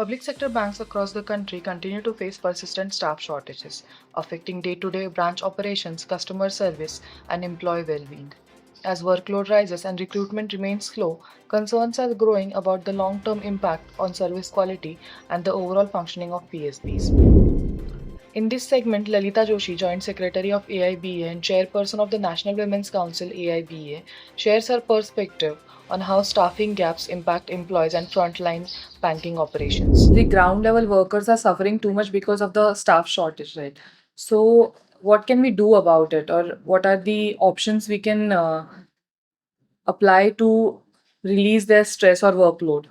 Public sector banks across the country continue to face persistent staff shortages, affecting day to day branch operations, customer service, and employee well being. As workload rises and recruitment remains slow, concerns are growing about the long term impact on service quality and the overall functioning of PSBs. In this segment, Lalita Joshi, Joint Secretary of AIBA and Chairperson of the National Women's Council AIBA, shares her perspective on how staffing gaps impact employees and frontline banking operations. The ground level workers are suffering too much because of the staff shortage, right? So, what can we do about it, or what are the options we can apply to release their stress or workload?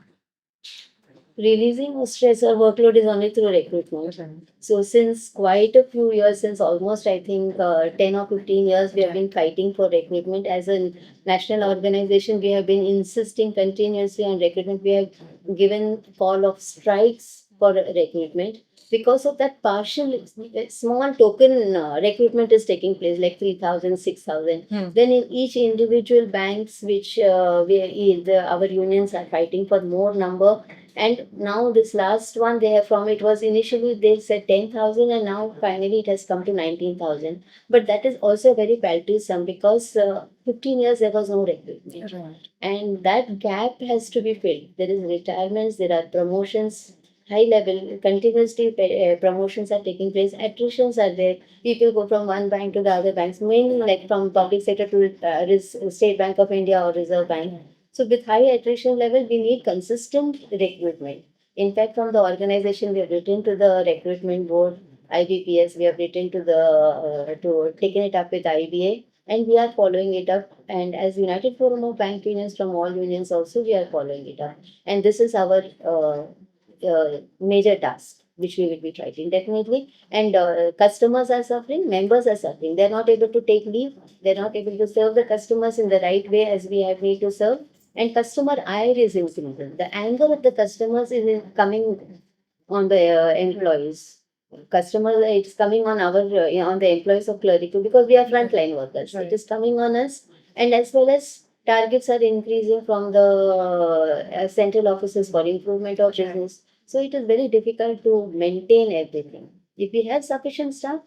Releasing stress or workload is only through recruitment. So since quite a few years, since almost I think 10 or 15 years, we have been fighting for recruitment. As a national organization, we have been insisting continuously on recruitment. We have given call of strikes for recruitment. Because of that partial, small token recruitment is taking place, like 3,000, 6,000. Then in each individual banks, which our unions are fighting for more number, and now this last one they have from, it was initially they said 10,000 and now finally it has come to 19,000. But that is also very paltry sum because 15 years there was no recruitment. Right. And that gap has to be filled. There is retirements, there are promotions, high level, continuously promotions are taking place, attritions are there. People go from one bank to the other banks, mainly like from public sector to State Bank of India or Reserve Bank. So with high attrition level, we need consistent recruitment. In fact, from the organization, we have written to the recruitment board, IBPS, we have written to taken it up with IBA, and we are following it up. And as United Forum of Bank Unions from all unions also, we are following it up. And this is our major task, which we will be trying definitely. And customers are suffering, members are suffering. They're not able to take leave. They're not able to serve the customers in the right way as we have need to serve. And customer ire is increasing. The anger of the customers is coming on the employees. Customer, it's coming on our on the employees of clerical because we are frontline workers. Right. It is coming on us, and as well as targets are increasing from the central offices for improvement of business. So it is very difficult to maintain everything. If we have sufficient staff,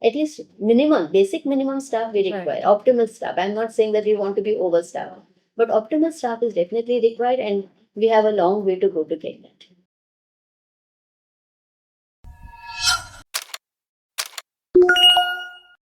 at least minimum, basic minimum staff we require. Right. Optimal staff. I'm not saying that we want to be overstaffed, but optimal staff is definitely required, and we have a long way to go to get that.